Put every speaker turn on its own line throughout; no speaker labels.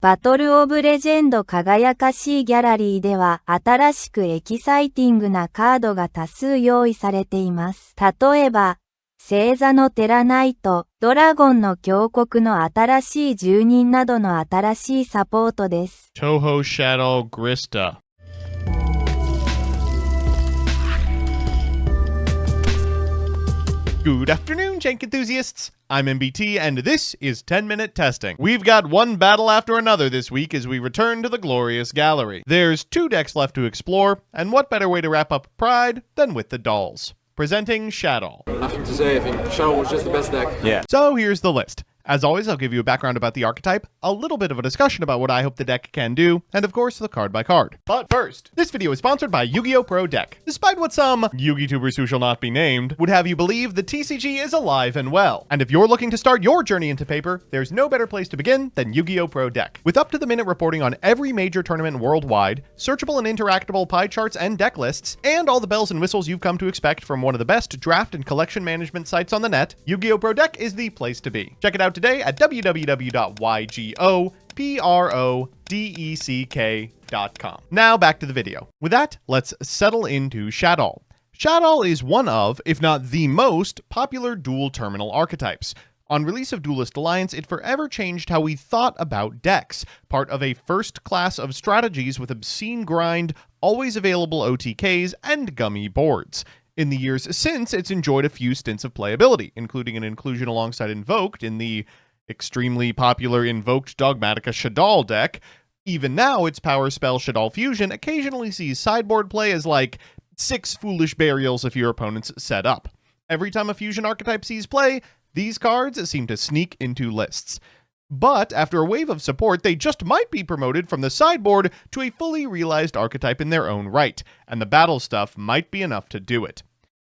バトルオブレジェンド輝かしいギャラリーでは新しくエキサイティングなカードが多数用意されています。例えば、星座のテラナイト、ドラゴンの峡谷の新しい住人などの新しいサポートです。
Toho Shadow Grista. Good afternoon, Jank enthusiasts! I'm MBT, and this is 10-Minute Testing. We've got one battle after another this week as we return to the glorious gallery. There's 2 decks left to explore, and what better way to wrap up Pride than with the dolls? Presenting SHADDOLL.
Nothing to say, I think SHADDOLL was just the best deck.
Yeah. So here's the list. As always, I'll give you a background about the archetype, a little bit of a discussion about what I hope the deck can do, and of course, the card by card. But first, this video is sponsored by Yu-Gi-Oh! Pro Deck. Despite what some Yu-Gi-Tubers who shall not be named would have you believe, the TCG is alive and well. And if you're looking to start your journey into paper, there's no better place to begin than Yu-Gi-Oh! Pro Deck. With up-to-the-minute reporting on every major tournament worldwide, searchable and interactable pie charts and deck lists, and all the bells and whistles you've come to expect from one of the best draft and collection management sites on the net, Yu-Gi-Oh! Pro Deck is the place to be. Check it out today at www.ygoprodeck.com. Now back to the video. With that, let's settle into SHADDOLL. SHADDOLL is one of, if not the most, popular dual terminal archetypes. On release of Duelist Alliance, it forever changed how we thought about decks, part of a first class of strategies with obscene grind, always available OTKs, and gummy boards. In the years since, it's enjoyed a few stints of playability, including an inclusion alongside Invoked in the extremely popular Invoked Dogmatica SHADDOLL deck. Even now, its power spell SHADDOLL Fusion occasionally sees sideboard play as like 6 foolish burials if your opponent's set up. Every time a fusion archetype sees play, these cards seem to sneak into lists. But after a wave of support, they just might be promoted from the sideboard to a fully realized archetype in their own right, and the battle stuff might be enough to do it.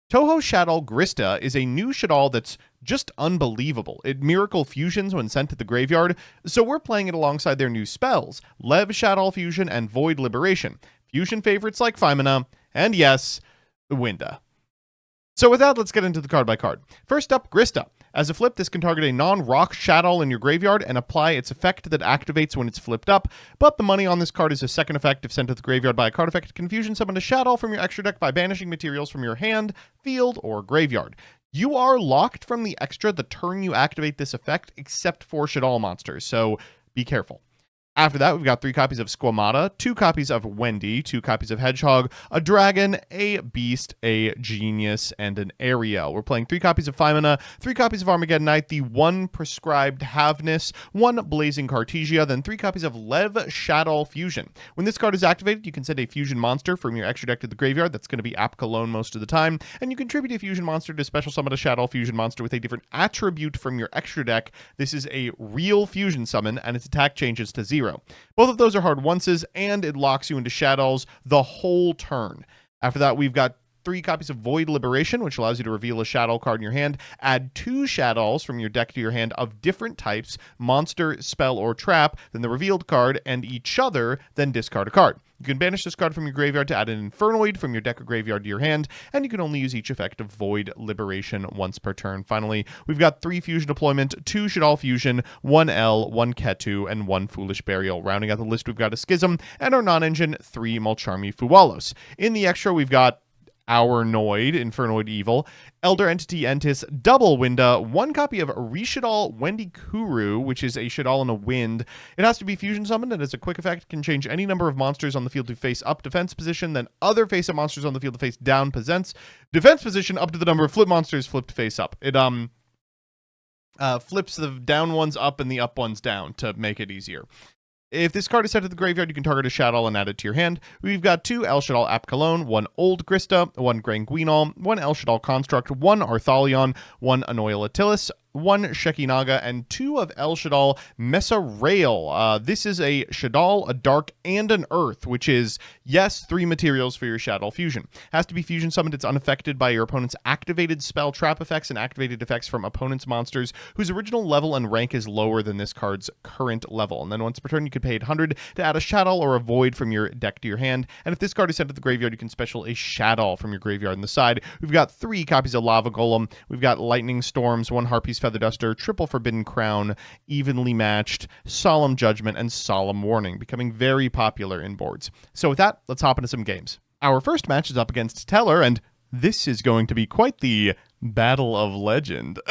Toho Shadoll Grista is a new SHADDOLL that's just unbelievable. It miracle fusions when sent to the graveyard, so we're playing it alongside their new spells, Lev Shadoll Fusion and Void Liberation, fusion favorites like Feimina, and yes, Winda. So with that, let's get into the card by card. First up, Grista. As a flip, this can target a non-rock SHADDOLL in your graveyard and apply its effect that activates when it's flipped up, but the money on this card is a second effect. If sent to the graveyard by a card effect, it can fusion summon a SHADDOLL from your extra deck by banishing materials from your hand, field, or graveyard. You are locked from the extra the turn you activate this effect, except for SHADDOLL monsters, so be careful. After that, we've got 3 copies of Squamata, 2 copies of Wendy, 2 copies of Hedgehog, a Dragon, a Beast, a Genius, and an Ariel. We're playing 3 copies of Feimina, 3 copies of Armageddon Knight, the 1 prescribed Havness, 1 Blazing Cartesia, then 3 copies of Lev SHADDOLL Fusion. When this card is activated, you can send a fusion monster from your extra deck to the graveyard. That's going to be Apkalone most of the time, and you contribute a fusion monster to special summon a SHADDOLL Fusion monster with a different attribute from your extra deck. This is a real fusion summon, and its attack changes to 0. Both of those are hard onces, and it locks you into SHADDOLLs the whole turn. After that, we've got 3 copies of Void Liberation, which allows you to reveal a SHADDOLL card in your hand, add 2 SHADDOLLs from your deck to your hand of different types, monster, spell, or trap, then the revealed card, and each other, then discard a card. You can banish this card from your graveyard to add an Infernoid from your deck or graveyard to your hand, and you can only use each effect of Void Liberation once per turn. Finally, we've got 3 Fusion Deployment, 2 SHADDOLL Fusion, 1 L, 1 Ketu, and 1 Foolish Burial. Rounding out the list, we've got a Schism, and our non-engine, 3 Mulcharmy Fuwalos. In the extra, we've got Our Noid, Infernoid Evil, Elder Entity Entis, double Winda, 1 copy of Reshaddoll Wendy Kuru, which is a SHADDOLL in a wind. It has to be fusion summoned, and as a quick effect, can change any number of monsters on the field to face up defense position, then other face-up monsters on the field to face down defense position up to the number of flip monsters flipped face up. It flips the down ones up and the up ones down to make it easier. If this card is sent to the graveyard, you can target a SHADDOLL and add it to your hand. We've got 2 El SHADDOLL Apkalone, 1 Old Grista, 1 Granguinol, 1 El SHADDOLL Construct, 1 Arthalion, 1 Anoil Atilis, 1 Shekinaga, and 2 of El SHADDOLL Mesarail. This is a SHADDOLL, a Dark, and an Earth, which is, yes, 3 materials for your SHADDOLL Fusion. Has to be fusion summoned. It's unaffected by your opponent's activated spell trap effects and activated effects from opponent's monsters whose original level and rank is lower than this card's current level. And then once per turn, you can pay 800 to add a SHADDOLL or a Void from your deck to your hand. And if this card is sent to the graveyard, you can special a SHADDOLL from your graveyard on the side. We've got 3 copies of Lava Golem. We've got Lightning Storms, 1 Harpy's Feather Duster, Triple Forbidden Crown, Evenly Matched, Solemn Judgment, and Solemn Warning, becoming very popular in boards. So with that, let's hop into some games. Our first match is up against Teller, and this is going to be quite the Battle of Legend.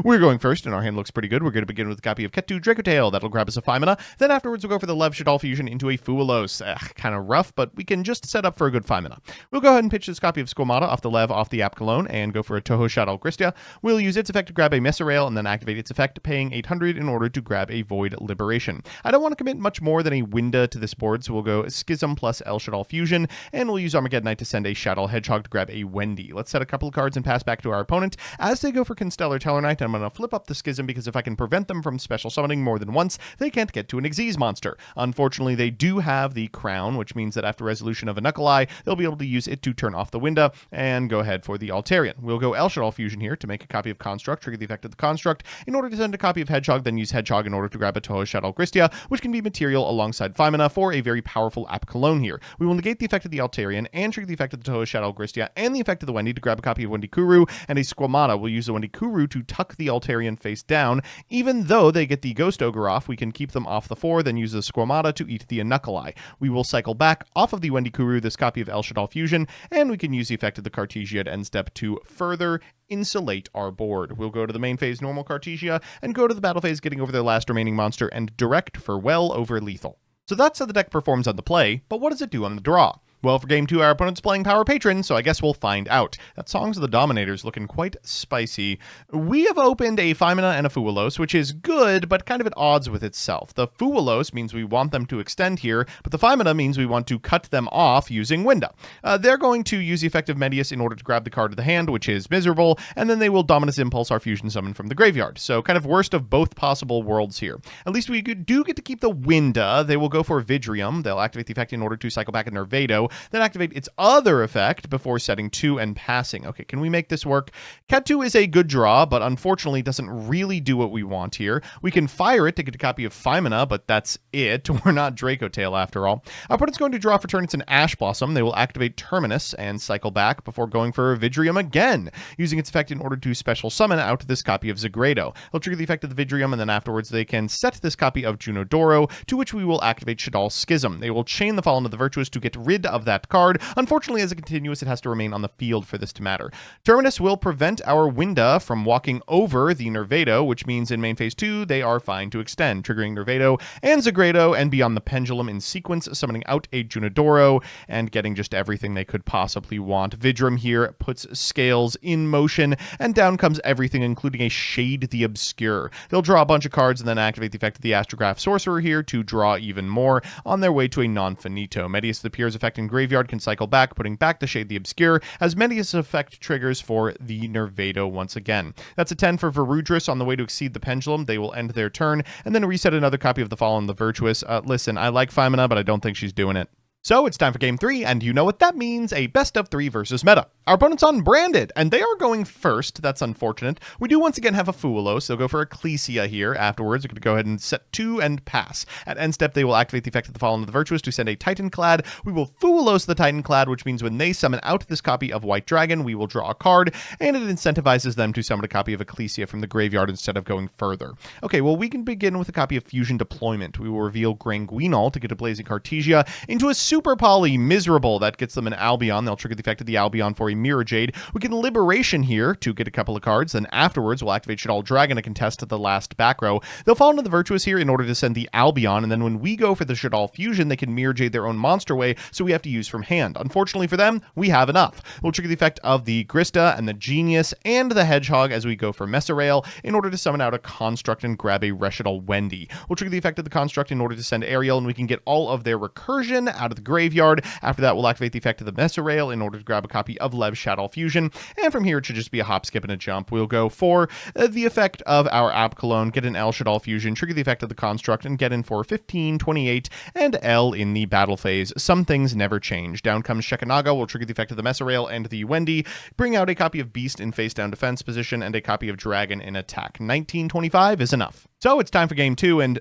We're going first, and our hand looks pretty good. We're going to begin with a copy of Ketu Dracotail. That'll grab us a 5 mana. Then afterwards, we'll go for the Lev Shaddol fusion into a Fualos. Kind of rough, but we can just set up for a good 5 mana. We'll go ahead and pitch this copy of Squamata off the Lev off the App Cologne and go for a Toho Shaddol Gristia. We'll use its effect to grab a Meserail and then activate its effect, paying 800 in order to grab a Void Liberation. I don't want to commit much more than a Winda to this board, so we'll go Schism plus El Shaddol Fusion, and we'll use Armageddonite to send a Shaddol Hedgehog to grab a Wendy. Let's set a couple of cards and pass back to our opponent. As they go for Constellar Tellarknight, I'm going to flip up the Schism because if I can prevent them from special summoning more than once, they can't get to an Xyz monster. Unfortunately, they do have the Crown, which means that after resolution of a Knuckle Eye, they'll be able to use it to turn off the Winda and go ahead for the Altarian. We'll go El Shaddol Fusion here to make a copy of Construct, trigger the effect of the Construct in order to send a copy of Hedgehog, then use Hedgehog in order to grab a Toho Shaddol Gristia, which can be material alongside 5 mana for a very powerful App Cologne here. We will negate the effect of the Altarian and trigger the effect of the Toho Shaddol Gristia and the effect of the Wendy to grab a copy of Wendy Kuru and a Squamata. We'll use the Wendy Kuru to tuck the Altarian face down. Even though they get the Ghost Ogre off, we can keep them off the 4, then use the Squamata to eat the Knuckle Eye. We will cycle back off of the Wendy Kuru this copy of El Shaddol Fusion, and we can use the effect of the Cartesia at end step to further insulate our board. We'll go to the main phase normal Cartesia and go to the battle phase getting over their last remaining monster and direct for well over lethal. So that's how the deck performs on the play, but what does it do on the draw? Well, for game 2, our opponent's playing Power Patron, so I guess we'll find out. That Songs of the Dominator's looking quite spicy. We have opened a 5 mana and a Fualos, which is good, but kind of at odds with itself. The Fualos means we want them to extend here, but the 5 mana means we want to cut them off using Winda. They're going to use the effect of Medius in order to grab the card of the hand, which is miserable, and then they will Dominus Impulse our fusion summon from the graveyard. So kind of worst of both possible worlds here. At least we do get to keep the Winda. They will go for Vidrium. They'll activate the effect in order to cycle back a Nervado, then activate its other effect before setting 2 and passing. Okay, can we make this work? Ketu is a good draw, but unfortunately doesn't really do what we want here. We can fire it to get a copy of 5 mana, but that's it. We're not Dracotail after all. Our opponent's going to draw for turn. It's an Ash Blossom. They will activate Terminus and cycle back before going for Vidrium again, using its effect in order to special summon out this copy of Zagrado. They'll trigger the effect of the Vidrium, and then afterwards they can set this copy of Junodoro, to which we will activate Shaddol Schism. They will chain the Fallen of the Virtuous to get rid of that card. Unfortunately, as a continuous, it has to remain on the field for this to matter. Terminus will prevent our Winda from walking over the Nervado, which means in main phase 2, they are fine to extend, triggering Nervado and Zagrado and Beyond the Pendulum in sequence, summoning out a Junodoro and getting just everything they could possibly want. Vidrum here puts Scales in motion, and down comes everything, including a Shade the Obscure. They'll draw a bunch of cards and then activate the effect of the Astrograph Sorcerer here to draw even more on their way to a non-finito. Medius the Pier's effect in graveyard can cycle back, putting back the Shade the Obscure, as Medius' effect triggers for the Nervado once again. That's a 10 for Varudris on the way to exceed the Pendulum. They will end their turn, and then reset another copy of the Fallen the Virtuous. Listen, I like 5 mana, but I don't think she's doing it. So it's time for game 3, and you know what that means, a best of 3 versus meta. Our opponent's unbranded, and they are going first. That's unfortunate. We do once again have a Fualos. They'll go for Ecclesia here. Afterwards, we're going to go ahead and set 2 and pass. At end step, they will activate the effect of the Fallen of the Virtuous to send a Titanclad. We will Fualos the Titanclad, which means when they summon out this copy of White Dragon, we will draw a card, and it incentivizes them to summon a copy of Ecclesia from the graveyard instead of going further. Okay, well, we can begin with a copy of Fusion Deployment. We will reveal Granguinol to get a Blazing Cartesia into a Super Poly Miserable. That gets them an Albion. They'll trigger the effect of the Albion for a Mirror Jade. We can Liberation here to get a couple of cards. Then afterwards, we'll activate Shaddol Dragon to contest the last back row. They'll fall into the Virtuous here in order to send the Albion, and then when we go for the Shaddol Fusion, they can Mirror Jade their own monster way, so we have to use from hand. Unfortunately for them, we have enough. We'll trigger the effect of the Grista and the Genius and the Hedgehog as we go for Meserail in order to summon out a Construct and grab a Reshiddle Wendy. We'll trigger the effect of the Construct in order to send Ariel, and we can get all of their Recursion out of the graveyard. After that, we'll activate the effect of the Meserail in order to grab a copy of Lev Shaddol Fusion, and from here it should just be a hop, skip, and a jump. We'll go for the effect of our App Cologne, get an El Shaddol Fusion, trigger the effect of the Construct, and get in for 15, 28, and L in the battle phase. Some things never change. Down comes Shekanaga, we'll trigger the effect of the Meserail and the Wendy, bring out a copy of Beast in face-down defense position, and a copy of Dragon in attack. 1925 is enough. So it's time for game 2, and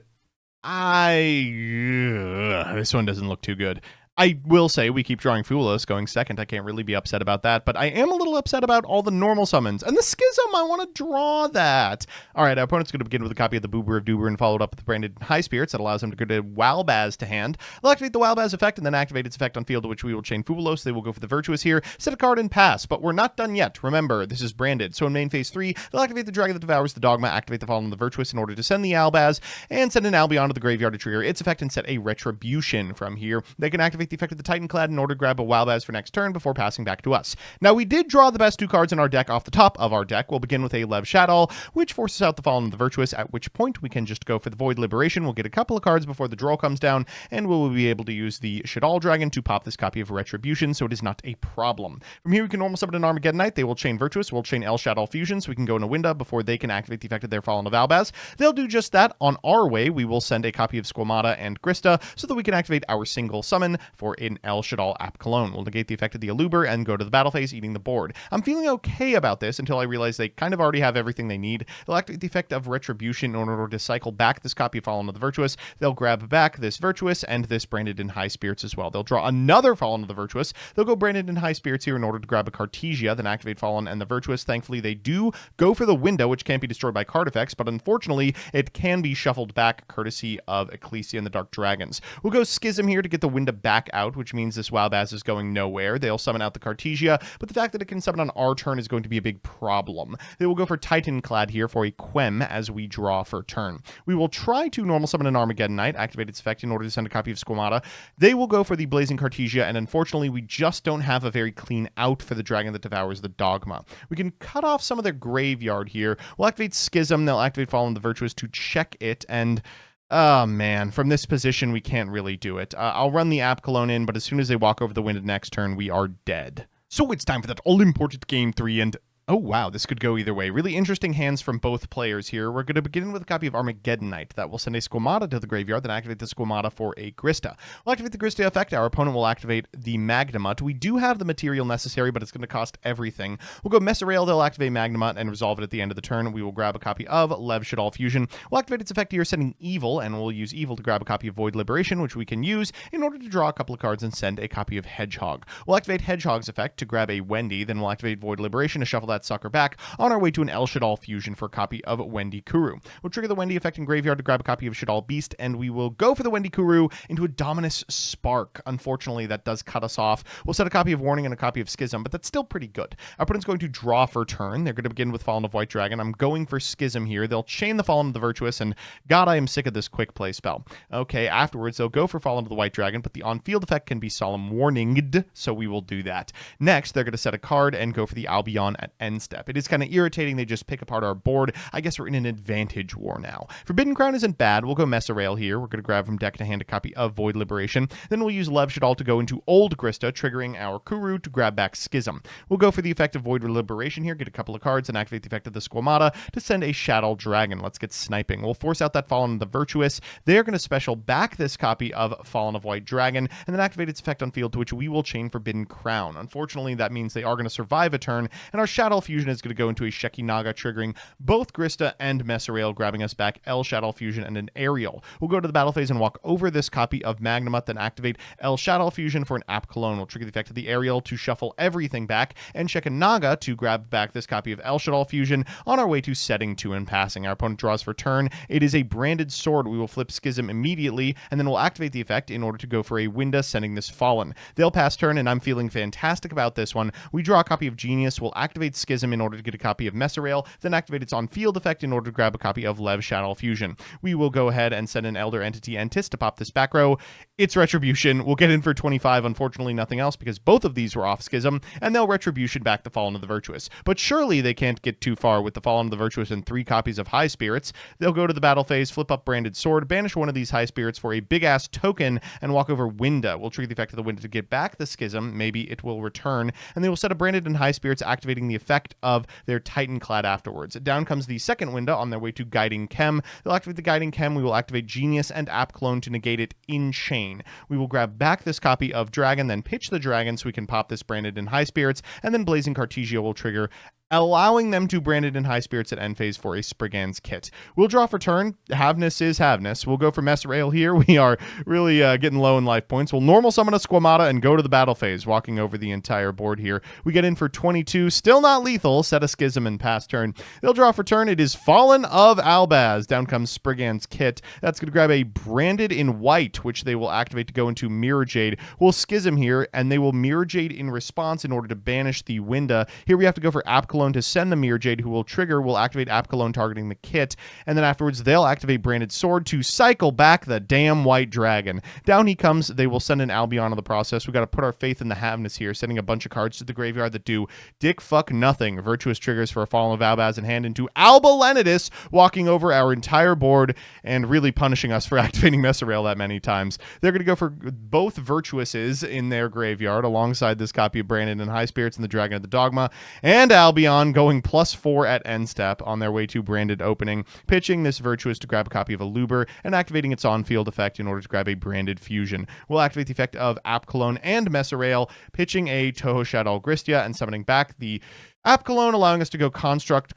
this one doesn't look too good. I will say we keep drawing Foolos going second. I can't really be upset about that, but I am a little upset about all the normal summons. And the Schism, I want to draw that. All right, our opponent's going to begin with a copy of the Boober of Doober and followed up with the Branded High Spirits. That allows him to go to Walbaz to hand. They'll activate the Walbaz effect and then activate its effect on field, to which we will chain Foolos. They will go for the Virtuous here, set a card and pass, but we're not done yet. Remember, this is branded. So in main phase 3, they'll activate the Dragon that Devours the Dogma, activate the Fallen of the Virtuous in order to send the Albaz, and send an Albion to the graveyard to trigger its effect and set a Retribution. From here, they can activate the effect of the Titan Clad in order to grab a Walbaz for next turn before passing back to us. Now, we did draw the best 2 cards in our deck off the top of our deck. We'll begin with a Lev SHADDOLL, which forces out the Fallen of the Virtuous, at which point we can just go for the Void Liberation. We'll get a couple of cards before the draw comes down, and we'll be able to use the SHADDOLL Dragon to pop this copy of Retribution, so it is not a problem. From here, we can normal summon an Armageddon Knight. They will chain Virtuous. We'll chain SHADDOLL Fusion, so we can go in a window before they can activate the effect of their Fallen of Albaz. They'll do just that. On our way, we will send a copy of Squamata and Grista, so that we can activate our single summon for an SHADDOLL App Cologne. We'll negate the effect of the Aluber and go to the battle phase, eating the board. I'm feeling okay about this until I realize they kind of already have everything they need. They'll activate the effect of Retribution in order to cycle back this copy of Fallen of the Virtuous. They'll grab back this Virtuous and this Branded in High Spirits as well. They'll draw another Fallen of the Virtuous. They'll go Branded in High Spirits here in order to grab a Cartesia, then activate Fallen and the Virtuous. Thankfully, they do go for the window, which can't be destroyed by card effects, but unfortunately, it can be shuffled back courtesy of Ecclesia and the Dark Dragons. We'll go Schism here to get the window back out, which means this Walbaz is going nowhere. They'll summon out the Cartesia, but the fact that it can summon on our turn is going to be a big problem. They will go for Titan Clad here for a Quem as we draw for turn. We will try to normal summon an Armageddon Knight, activate its effect in order to send a copy of Squamata. They will go for the Blazing Cartesia, and unfortunately, we just don't have a very clean out for the Dragon that Devours the Dogma. We can cut off some of their graveyard here. We'll activate Schism. They'll activate Fallen of the Virtuous to check it, and oh man, from this position, we can't really do it. I'll run the App Cologne in, but as soon as they walk over the window next turn, we are dead. So it's time for that all-important game 3, and oh wow, this could go either way. Really interesting hands from both players here. We're going to begin with a copy of Armageddon Knight. That will send a Squamata to the graveyard, then activate the Squamata for a Grista. We'll activate the Grista effect. Our opponent will activate the Magnamut. We do have the material necessary, but it's going to cost everything. We'll go Messerail. They'll activate Magnamut and resolve it at the end of the turn. We will grab a copy of Lev SHADDOLL Fusion. We'll activate its effect here, sending Evil, and we'll use Evil to grab a copy of Void Liberation, which we can use in order to draw a couple of cards and send a copy of Hedgehog. We'll activate Hedgehog's effect to grab a Wendy, then we'll activate Void Liberation to shuffle that sucker back. On our way to an SHADDOLL Fusion for a copy of Wendy Kuru. We'll trigger the Wendy effect in graveyard to grab a copy of SHADDOLL Beast, and we will go for the Wendy Kuru into a Dominus Spark. Unfortunately, that does cut us off. We'll set a copy of Warning and a copy of Schism, but that's still pretty good. Our opponent's going to draw for turn. They're going to begin with Fallen of White Dragon. I'm going for Schism here. They'll chain the Fallen of the Virtuous, and God, I am sick of this quick play spell. Okay, afterwards, they'll go for Fallen of the White Dragon, but the on-field effect can be Solemn Warninged, so we will do that. Next, they're going to set a card and go for the Albion at end step. It is kind of irritating. They just pick apart our board. I guess we're in an advantage war now. Forbidden Crown isn't bad. We'll go Messerail here. We're going to grab from deck to hand a copy of Void Liberation. Then we'll use Lev SHADDOLL to go into Old Grista, triggering our Kuru to grab back Schism. We'll go for the effect of Void Liberation here, get a couple of cards, and activate the effect of the Squamata to send a SHADDOLL Dragon. Let's get sniping. We'll force out that Fallen of the Virtuous. They're going to special back this copy of Fallen of White Dragon, and then activate its effect on field, to which we will chain Forbidden Crown. Unfortunately, that means they are going to survive a turn, and our SHADDOLL Fusion is going to go into a Shekinaga, triggering both Grista and Messerail, grabbing us back SHADDOLL Fusion and an Aerial. We'll go to the battle phase and walk over this copy of Magnamut, then activate SHADDOLL Fusion for an App Cologne. We'll trigger the effect of the Aerial to shuffle everything back, and Shekinaga to grab back this copy of SHADDOLL Fusion on our way to setting 2 and passing. Our opponent draws for turn. It is a branded sword. We will flip Schism immediately, and then we'll activate the effect in order to go for a Winda, sending this Fallen. They'll pass turn, and I'm feeling fantastic about this one. We draw a copy of Genius. We'll activate Schism in order to get a copy of Messerail, then activate its on-field effect in order to grab a copy of Lev SHADDOLL Fusion. We will go ahead and send an Elder Entity Entis to pop this back row. It's Retribution. We'll get in for 25. Unfortunately, nothing else, because both of these were off Schism, and they'll Retribution back the Fallen of the Virtuous. But surely they can't get too far with the Fallen of the Virtuous and 3 copies of High Spirits. They'll go to the battle phase, flip up Branded Sword, banish one of these High Spirits for a big-ass token, and walk over Winda. We'll trigger the effect of the Winda to get back the Schism. Maybe it will return, and they will set a Branded and High Spirits, activating the effect of their Titan Clad afterwards. Down comes the second Winda on their way to Guiding Chem. They'll activate the Guiding Chem. We will activate Genius and App Clone to negate it in chain. We will grab back this copy of Dragon, then pitch the Dragon so we can pop this Branded in High Spirits, and then Blazing Cartesia will trigger allowing them to brand it in high spirits at end phase for a Spriggan's kit. We'll draw for turn. Haveness is Haveness. We'll go for Mesrael here. We are really getting low in life points. We'll normal summon a Squamata and go to the battle phase, walking over the entire board here. We get in for 22. Still not lethal. Set a Schism and pass turn. They'll draw for turn. It is Fallen of Albaz. Down comes Spriggan's kit. That's going to grab a Branded in white, which they will activate to go into Mirror Jade. We'll Schism here, and they will Mirror Jade in response in order to banish the Winda. Here we have to go for App Cologne to send the Mirror Jade, who will trigger. We'll activate App Cologne targeting the kit, and then afterwards they'll activate Branded Sword to cycle back the damn white dragon. Down he comes. They will send an Albion on the process. We got to put our faith in the Haveness here, sending a bunch of cards to the graveyard that do dick fuck nothing. Virtuous triggers for a Fallen of Albaz in hand into Alba Lenidus, walking over our entire board and really punishing us for activating Mesrael that many times. They're going to go for both Virtuouses in their graveyard alongside this copy of Branded in High Spirits and the Dragon of the Dogma, and Albion going +4 at end step on their way to Branded opening, pitching this Virtuous to grab a copy of Aluber and activating its on-field effect in order to grab a Branded Fusion. We'll activate the effect of App Cologne and Mesrael, pitching a Toho Shaddol Gristia and summoning back the App Cologne, allowing us to go Construct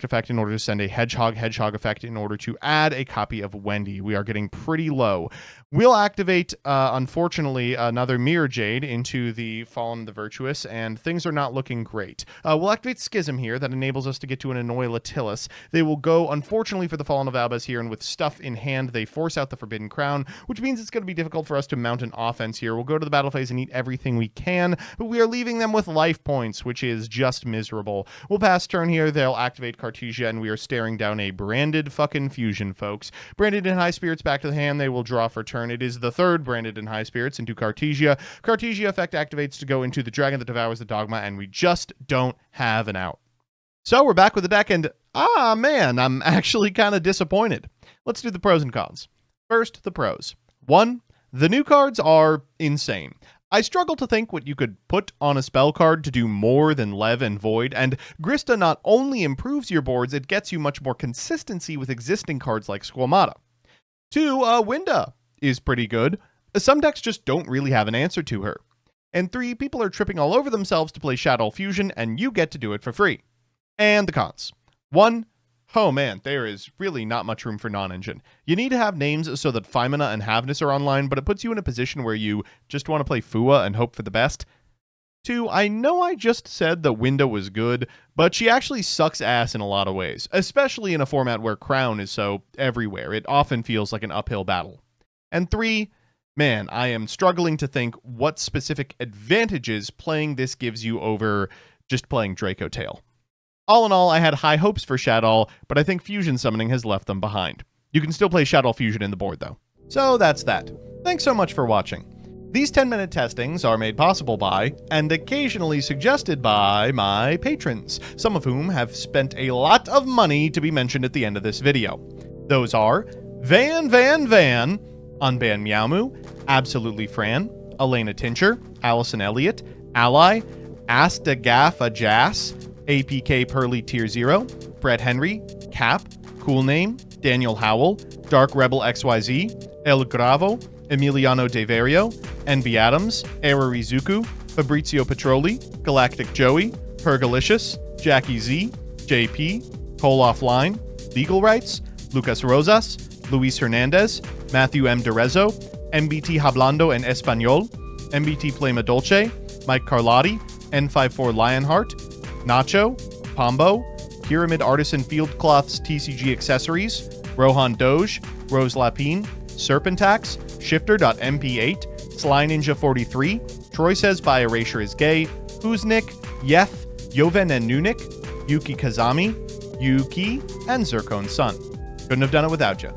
effect in order to send a Hedgehog effect in order to add a copy of Wendy. We are getting pretty low. We'll activate, unfortunately, another Mirror Jade into the Fallen of the Virtuous, and things are not looking great. We'll activate Schism here. That enables us to get to an Annoy Latilis. They will go, unfortunately, for the Fallen of Albaz here, and with stuff in hand, they force out the Forbidden Crown, which means it's going to be difficult for us to mount an offense here. We'll go to the battle phase and eat everything we can, but we are leaving them with life points, which is just miserable. We'll pass turn here. They'll activate Cartesia, and we are staring down a Branded fucking Fusion, folks. Branded in High Spirits back to the hand. They will draw for turn. It is the third Branded in High Spirits into Cartesia. Cartesia effect activates to go into the Dragon that Devours the Dogma, and we just don't have an out. So we're back with the deck, and man, I'm actually kind of disappointed. Let's do the pros and cons. First, the pros. 1, the new cards are insane. I struggle to think what you could put on a spell card to do more than Lev and Void, and Grista not only improves your boards, it gets you much more consistency with existing cards like Squamata. 2, Winda is pretty good. Some decks just don't really have an answer to her. And 3, people are tripping all over themselves to play Shadoll Fusion, and you get to do it for free. And the cons. 1, oh man, there is really not much room for non-engine. You need to have names so that Feimina and Haveness are online, but it puts you in a position where you just want to play Fua and hope for the best. 2, I know I just said that Winda was good, but she actually sucks ass in a lot of ways, especially in a format where Crown is so everywhere. It often feels like an uphill battle. And 3, man, I am struggling to think what specific advantages playing this gives you over just playing Draco Tail. All in all, I had high hopes for SHADDOLL, but I think Fusion Summoning has left them behind. You can still play SHADDOLL Fusion in the board, though. So that's that. Thanks so much for watching. These 10-minute testings are made possible by, and occasionally suggested by, my patrons, some of whom have spent a lot of money to be mentioned at the end of this video. Those are Van, Unban Meowmoo, Absolutely Fran, Elena Tincher, Allison Elliott, Ally, Asta Gaffa Jass, APK Pearly Tier 0, Brett Henry, Cap, Cool Name, Daniel Howell, Dark Rebel XYZ, El Gravo, Emiliano Deverio, NB Adams, Era Rizuku, Fabrizio Petroli, Galactic Joey, Pergalicious, Jackie Z, JP, Cole Offline, Legal Rights, Lucas Rosas, Luis Hernandez, Matthew M. Derezo, MBT Hablando en Español, MBT Plema Dolce, Mike Carlotti, N54 Lionheart, Nacho, Pombo, Pyramid Artisan Fieldcloths TCG Accessories, Rohan Doge, Rose Lapine, Serpentax, Shifter.mp8, Sly Ninja 43, Troy Says By Erasure is Gay, Who's Nick, Yeth, Yoven and Nunik, Yuki Kazami, Yuki, and Zircon Sun. Couldn't have done it without you.